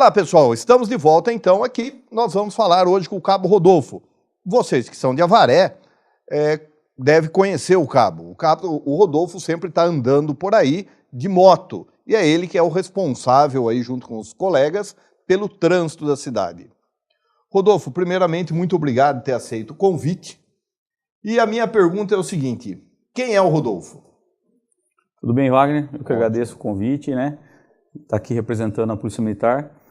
Olá, pessoal. Estamos de volta, então, aqui. Nós vamos falar hoje com o Cabo Rodolfo. Vocês que são de Avaré devem conhecer o Cabo. O Rodolfo sempre está andando por aí de moto. E é ele que é o responsável, aí, junto com os colegas, pelo trânsito da cidade. Rodolfo, primeiramente, muito obrigado por ter aceito o convite. E a minha pergunta é o seguinte: quem é o Rodolfo? Tudo bem, Wagner? Eu que agradeço o convite, né? Está aqui representando a Polícia Militar.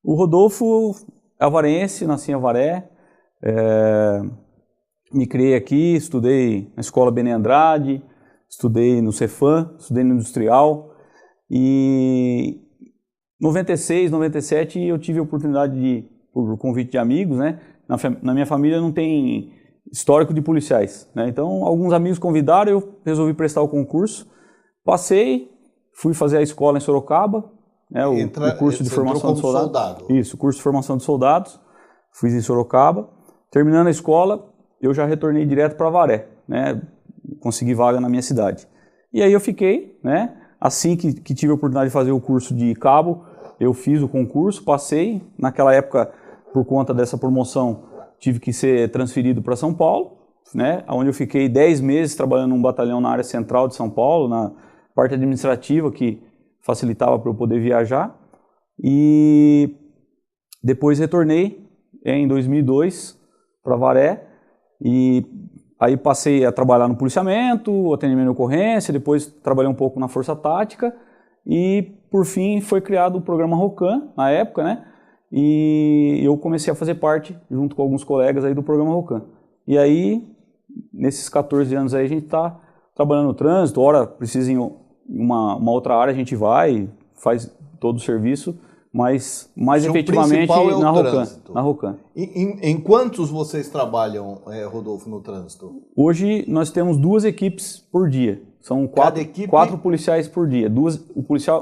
O Rodolfo é avarense, nasci em Avaré, me criei aqui, estudei na Escola Benê Andrade, estudei no Cefam, estudei no Industrial e em 96, 97 eu tive a oportunidade de, por convite de amigos, né? Na minha família não tem histórico de policiais, né? Então alguns amigos convidaram, eu resolvi prestar o concurso, passei. Fui fazer a escola em Sorocaba, né, o curso de formação de soldados. Isso, o curso de formação de soldados. Fiz em Sorocaba. Terminando a escola, eu já retornei direto para Avaré, né? Consegui vaga na minha cidade. E aí eu fiquei, né? Assim que tive a oportunidade de fazer o curso de cabo, eu fiz o concurso, passei. Naquela época, por conta dessa promoção, tive que ser transferido para São Paulo, né? Onde eu fiquei 10 meses trabalhando num batalhão na área central de São Paulo, na parte administrativa que facilitava para eu poder viajar, e depois retornei em 2002 para Avaré, e aí passei a trabalhar no policiamento, atendimento de ocorrência, depois trabalhei um pouco na Força Tática, e por fim foi criado o programa ROCAM, na época, né? E eu comecei a fazer parte, junto com alguns colegas aí do programa ROCAM. E aí, nesses 14 anos aí, a gente está trabalhando no trânsito, hora precisa em uma outra área a gente vai, faz todo o serviço, mas mais efetivamente na ROCAM. Em quantos vocês trabalham, Rodolfo, no trânsito? Hoje nós temos 2 equipes por dia. São 4 policiais por dia.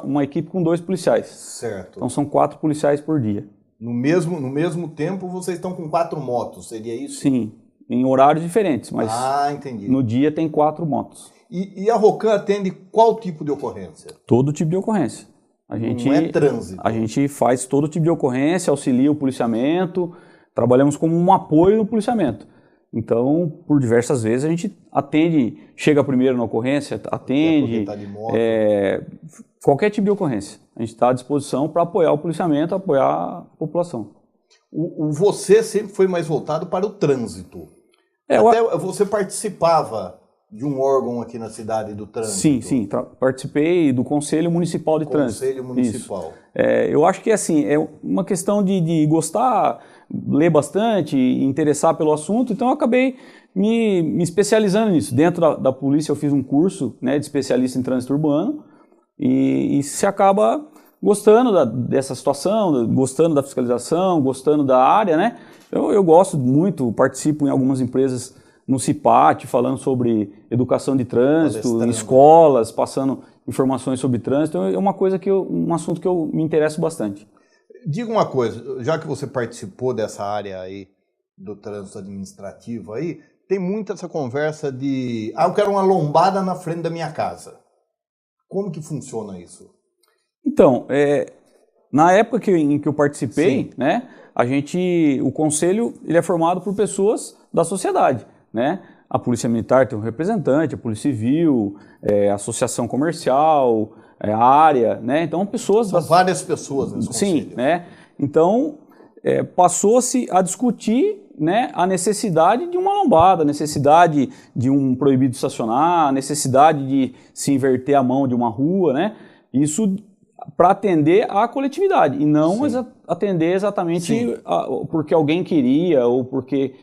Uma equipe com 2 policiais. Certo. Então são 4 policiais por dia. No mesmo tempo vocês estão com 4 motos, seria isso? Sim, em horários diferentes, mas entendi. No dia tem 4 motos. E a ROCAM atende qual tipo de ocorrência? Todo tipo de ocorrência. Não é trânsito? A gente faz todo tipo de ocorrência, auxilia o policiamento, trabalhamos como um apoio do policiamento. Então, por diversas vezes a gente atende, chega primeiro na ocorrência, atende, qualquer tipo de ocorrência. A gente está à disposição para apoiar o policiamento, apoiar a população. Você sempre foi mais voltado para o trânsito. Você participava de um órgão aqui na cidade do trânsito? Sim, participei do Conselho Municipal de Trânsito. Conselho Municipal. Eu acho que assim, é uma questão de gostar, ler bastante, interessar pelo assunto, então eu acabei me especializando nisso. Dentro da polícia eu fiz um curso, né, de especialista em trânsito urbano e se acaba gostando dessa situação, gostando da fiscalização, gostando da área, né? Eu gosto muito, participo em algumas empresas no CIPAT, falando sobre educação de trânsito, em escolas, passando informações sobre trânsito. É uma coisa um assunto que eu me interesso bastante. Diga uma coisa, já que você participou dessa área aí do trânsito administrativo aí, tem muita essa conversa de eu quero uma lombada na frente da minha casa. Como que funciona isso? Então, na época em que eu participei, né, o conselho ele é formado por pessoas da sociedade, né? A Polícia Militar tem um representante, a Polícia Civil, a Associação Comercial, a área, né? Então São várias pessoas nesse conselho. Sim, né? Então passou-se a discutir, né, a necessidade de uma lombada, a necessidade de um proibido estacionar, a necessidade de se inverter a mão de uma rua, né? Isso para atender a coletividade e não atender exatamente porque alguém queria ou porque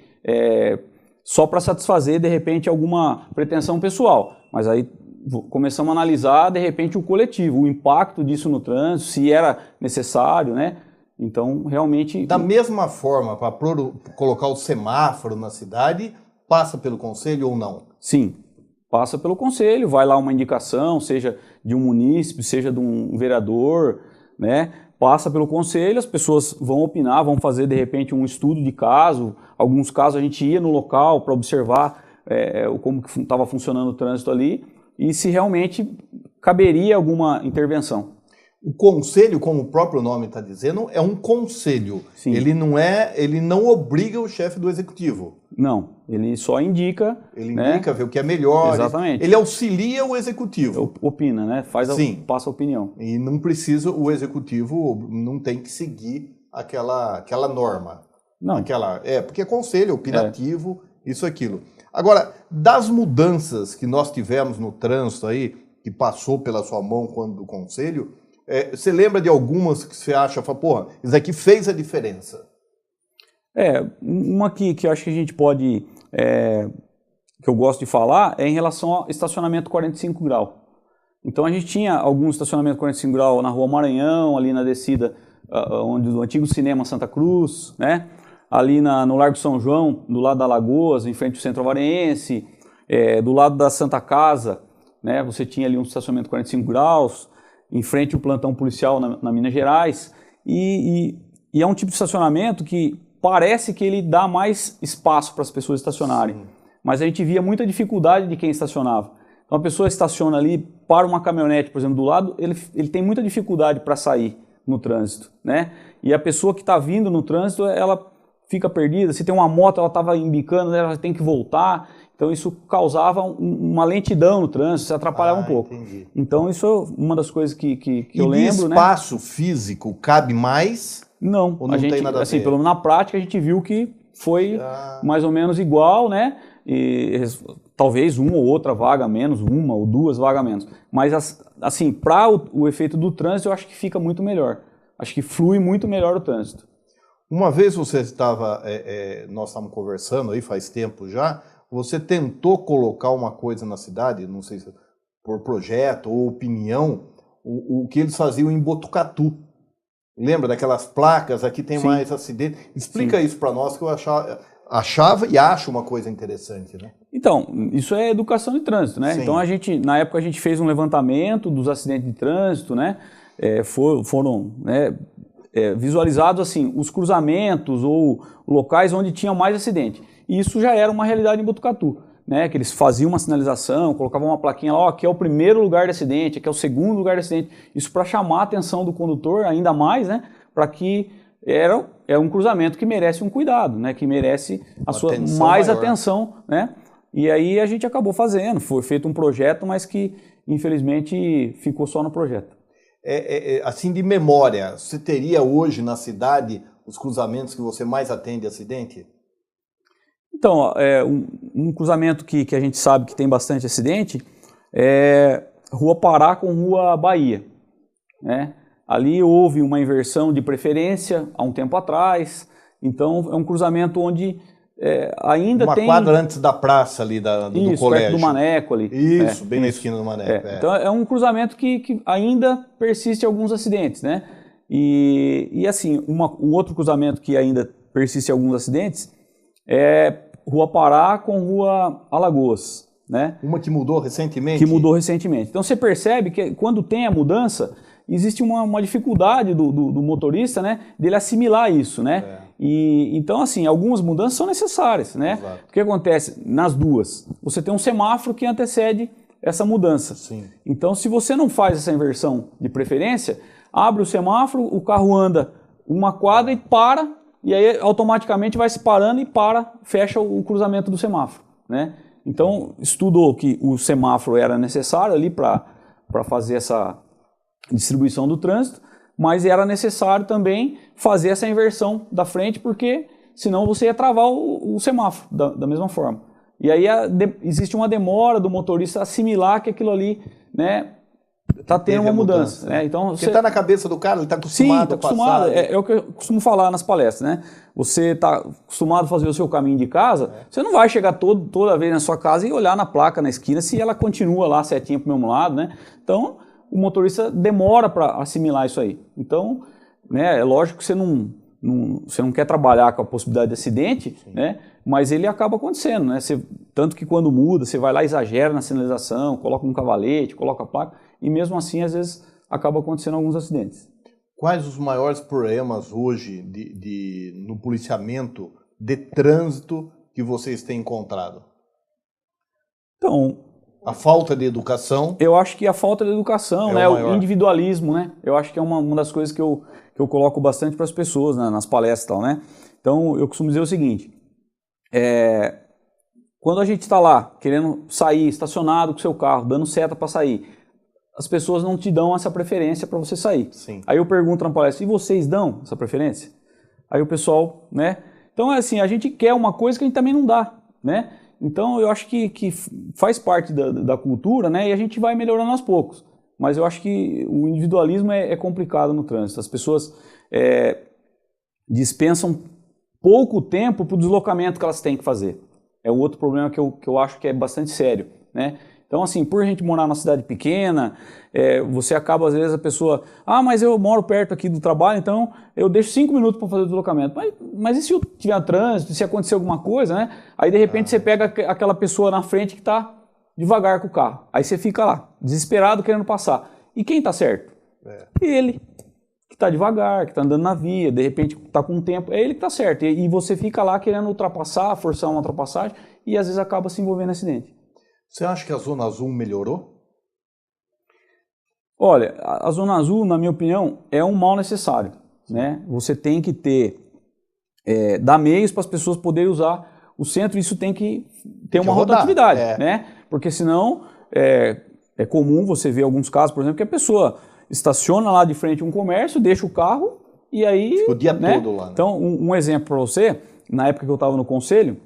só para satisfazer, de repente, alguma pretensão pessoal. Mas aí começamos a analisar, de repente, o coletivo, o impacto disso no trânsito, se era necessário, né? Então, realmente... Da mesma forma, para colocar o semáforo na cidade, passa pelo conselho ou não? Sim, passa pelo conselho, vai lá uma indicação, seja de um munícipe, seja de um vereador, né? Passa pelo conselho, as pessoas vão opinar, vão fazer de repente um estudo de caso. Alguns casos a gente ia no local para observar como que estava funcionando o trânsito ali e se realmente caberia alguma intervenção. O conselho, como o próprio nome está dizendo, é um conselho. Sim. Ele não obriga o chefe do executivo. Não, ele só indica. Ele indica, vê o que é melhor. Exatamente. Ele auxilia o executivo. Opina, né? Passa a opinião. E não precisa, o executivo não tem que seguir aquela norma. Não. Porque é conselho, opinativo, isso, aquilo. Agora, das mudanças que nós tivemos no trânsito aí, que passou pela sua mão quando do conselho, você lembra de algumas que você acha, porra, isso aqui fez a diferença? Uma que eu acho que a gente pode, que eu gosto de falar, é em relação ao estacionamento 45 graus. Então a gente tinha alguns estacionamentos 45 graus na Rua Maranhão, ali na descida onde o antigo cinema Santa Cruz, né? Ali no Largo São João, do lado da Lagoas, em frente ao Centro Alvarense, do lado da Santa Casa, né? Você tinha ali um estacionamento 45 graus, em frente ao plantão policial na Minas Gerais, e é um tipo de estacionamento que parece que ele dá mais espaço para as pessoas estacionarem, sim, mas a gente via muita dificuldade de quem estacionava. Então a pessoa estaciona ali, para uma caminhonete, por exemplo, do lado, ele tem muita dificuldade para sair no trânsito, né? E a pessoa que está vindo no trânsito, ela fica perdida. Se tem uma moto, ela estava embicando, ela tem que voltar. Então isso causava uma lentidão no trânsito, se atrapalhava um pouco. Entendi. Então isso é uma das coisas que eu lembro, né? E espaço físico cabe mais? Não, ou não tem nada a ver? Assim, pelo menos na prática a gente viu que foi mais ou menos igual, né? E talvez uma ou outra vaga menos, uma ou duas vagas menos. Mas assim, para o efeito do trânsito, eu acho que fica muito melhor. Acho que flui muito melhor o trânsito. Uma vez você estava, nós estávamos conversando aí faz tempo já, você tentou colocar uma coisa na cidade, não sei se por projeto ou opinião, o que eles faziam em Botucatu. Lembra daquelas placas, aqui tem, sim, mais acidente? Explica, sim, isso para nós, que eu achava e acho uma coisa interessante, né? Então, isso é educação de trânsito, né? Sim. Então na época a gente fez um levantamento dos acidentes de trânsito, né? Foram, né, visualizados assim, os cruzamentos ou locais onde tinha mais acidente. E isso já era uma realidade em Botucatu, né? Que eles faziam uma sinalização, colocavam uma plaquinha lá, aqui é o primeiro lugar de acidente, aqui é o segundo lugar de acidente. Isso para chamar a atenção do condutor ainda mais, né? Para que é um cruzamento que merece um cuidado, né? Que merece a sua mais atenção, né? E aí a gente acabou fazendo, foi feito um projeto, mas que infelizmente ficou só no projeto. Assim, de memória, você teria hoje na cidade os cruzamentos que você mais atende acidente? Então, um cruzamento que a gente sabe que tem bastante acidente é Rua Pará com Rua Bahia, né? Ali houve uma inversão de preferência há um tempo atrás, então é um cruzamento onde ainda uma tem... Uma quadra antes da praça ali do colégio. Perto do Maneco ali. Isso, bem na esquina do Maneco. Então é um cruzamento que ainda persiste alguns acidentes, né? E assim, um outro cruzamento que ainda persiste alguns acidentes é Rua Pará com Rua Alagoas, né? Uma que mudou recentemente? Que mudou recentemente. Então você percebe que quando tem a mudança, existe uma dificuldade do motorista, né? Dele assimilar isso, né? E então, assim, algumas mudanças são necessárias, né? Exato. O que acontece nas duas? Você tem um semáforo que antecede essa mudança. Sim. Então, se você não faz essa inversão de preferência, abre o semáforo, o carro anda uma quadra e para, e aí automaticamente vai se parando e fecha o cruzamento do semáforo, né? Então, estudou que o semáforo era necessário ali para fazer essa distribuição do trânsito, mas era necessário também fazer essa inversão da frente, porque senão você ia travar o semáforo da mesma forma. E aí existe uma demora do motorista assimilar que aquilo ali, né, está tendo uma mudança. Né? Então, porque está na cabeça do cara, ele está acostumado. Sim, está acostumado. É o que eu costumo falar nas palestras, né? Você está acostumado a fazer o seu caminho de casa, você não vai chegar toda vez na sua casa e olhar na placa na esquina se ela continua lá certinha para o mesmo lado, né? Então, o motorista demora para assimilar isso aí. Então, né, é lógico que você não quer trabalhar com a possibilidade de acidente, né, mas ele acaba acontecendo. Né? Tanto que quando muda, você vai lá e exagera na sinalização, coloca um cavalete, coloca a placa, e mesmo assim, às vezes, acaba acontecendo alguns acidentes. Quais os maiores problemas hoje no policiamento de trânsito que vocês têm encontrado? Então, A falta de educação. Eu acho que a falta de educação, né, o individualismo, né? Eu acho que é uma das coisas que eu coloco bastante para as pessoas, né, nas palestras e tal, né? Então, eu costumo dizer o seguinte, quando a gente está lá, querendo sair, estacionado com o seu carro, dando seta para sair, as pessoas não te dão essa preferência para você sair. Sim. Aí eu pergunto na palestra, e vocês dão essa preferência? Aí o pessoal, né? Então, é assim, a gente quer uma coisa que a gente também não dá, né? Então, eu acho que faz parte da cultura, né? E a gente vai melhorando aos poucos. Mas eu acho que o individualismo é complicado no trânsito. As pessoas dispensam pouco tempo para o deslocamento que elas têm que fazer. É um outro problema que eu acho que é bastante sério, né? Então, assim, por a gente morar numa cidade pequena, você acaba, às vezes, a pessoa... Ah, mas eu moro perto aqui do trabalho, então eu deixo 5 minutos para fazer o deslocamento. Mas e se eu tiver trânsito, se acontecer alguma coisa, né? Aí, de repente, você pega aquela pessoa na frente que está devagar com o carro. Aí você fica lá, desesperado, querendo passar. E quem está certo? Ele, que está devagar, que está andando na via, de repente está com tempo. É ele que está certo. E você fica lá querendo ultrapassar, forçar uma ultrapassagem e, às vezes, acaba se envolvendo em acidente. Você acha que a Zona Azul melhorou? Olha, a Zona Azul, na minha opinião, é um mal necessário, né? Você tem que dar meios para as pessoas poderem usar o centro, isso tem que ter uma rotatividade, né? Porque senão é comum você ver alguns casos, por exemplo, que a pessoa estaciona lá de frente a um comércio, deixa o carro e aí... Fica o dia todo lá. Né? Então, um exemplo para você, na época que eu estava no conselho,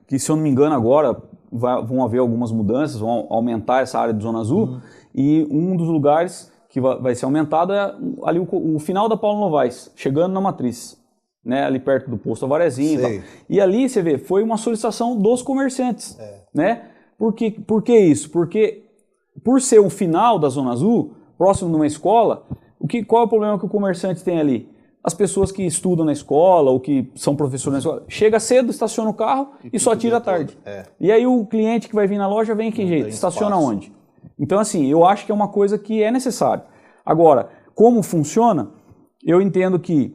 que se eu não me engano agora... vão haver algumas mudanças, vão aumentar essa área de Zona Azul, e um dos lugares que vai ser aumentado é ali o final da Paulo Novaes, chegando na Matriz, né, ali perto do posto Avarezinho e tal. E ali, você vê, foi uma solicitação dos comerciantes, né? Por que isso? Porque por ser o final da Zona Azul, próximo de uma escola, qual é o problema que o comerciante tem ali? As pessoas que estudam na escola ou que são professores na escola, chega cedo, estaciona o carro e só tira à tarde. E aí o cliente que vai vir na loja vem que jeito? Estaciona onde? Então, assim, eu acho que é uma coisa que é necessária. Agora, como funciona, eu entendo que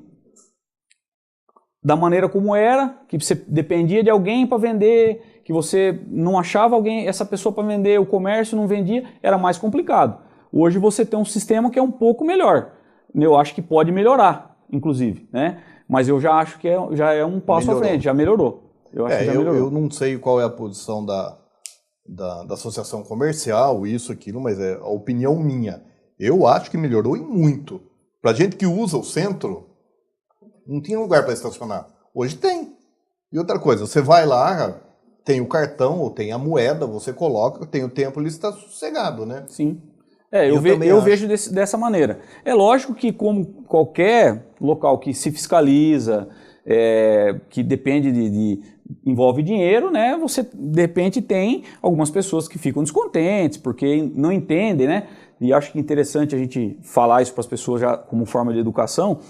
da maneira como era, que você dependia de alguém para vender, que você não achava essa pessoa para vender, o comércio não vendia, era mais complicado. Hoje você tem um sistema que é um pouco melhor. Eu acho que pode melhorar. Inclusive, né? Mas eu já acho que já é um passo à frente, já melhorou. Eu acho que já melhorou. Eu não sei qual é a posição da associação comercial, isso, aquilo, mas é a opinião minha. Eu acho que melhorou e muito. Pra gente que usa o centro, não tinha lugar para estacionar. Hoje tem. E outra coisa, você vai lá, tem o cartão ou tem a moeda, você coloca, tem o tempo, ele está sossegado, né? Sim. Eu vejo dessa maneira. É lógico que, como qualquer local que se fiscaliza, que depende envolve dinheiro, né? Você, de repente, tem algumas pessoas que ficam descontentes, porque não entendem, né? E acho que é interessante a gente falar isso para as pessoas já como forma de educação.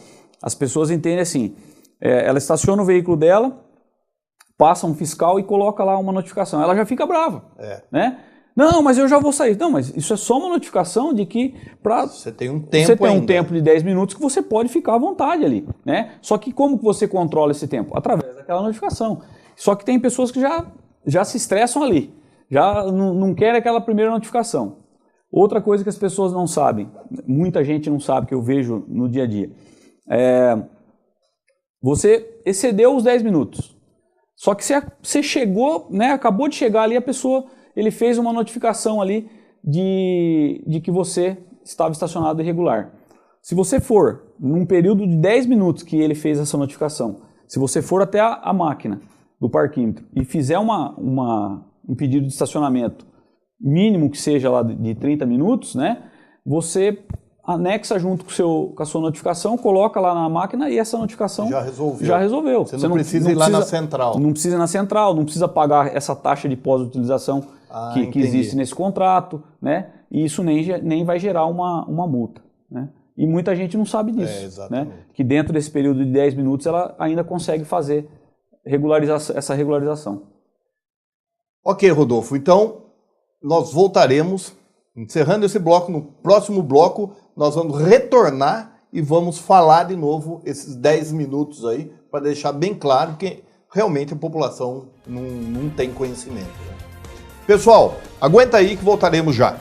As pessoas entendem assim, ela estaciona o veículo dela, passa um fiscal e coloca lá uma notificação. Ela já fica brava, né? Não, mas eu já vou sair. Não, mas isso é só uma notificação de que você tem um tempo de 10 minutos que você pode ficar à vontade ali, né? Só que como que você controla esse tempo? Através daquela notificação. Só que tem pessoas que já se estressam ali, já não querem aquela primeira notificação. Outra coisa que as pessoas não sabem, muita gente não sabe, que eu vejo no dia a dia, você excedeu os 10 minutos. Só que você chegou, né, acabou de chegar ali, ele fez uma notificação ali de que você estava estacionado irregular. Se você for, num período de 10 minutos que ele fez essa notificação, se você for até a máquina do parquímetro e fizer um pedido de estacionamento mínimo que seja lá de 30 minutos, né, você anexa junto com a sua notificação, coloca lá na máquina e essa notificação já resolveu. Você não precisa ir lá na central. Não precisa ir na central, não precisa pagar essa taxa de pós-utilização que existe nesse contrato, né? E isso nem vai gerar uma multa, né? E muita gente não sabe disso, né? Que dentro desse período de 10 minutos ela ainda consegue fazer essa regularização. Ok, Rodolfo. Então, nós voltaremos, encerrando esse bloco. No próximo bloco, nós vamos retornar e vamos falar de novo esses 10 minutos aí, para deixar bem claro que realmente a população não tem conhecimento, né? Pessoal, aguenta aí que voltaremos já.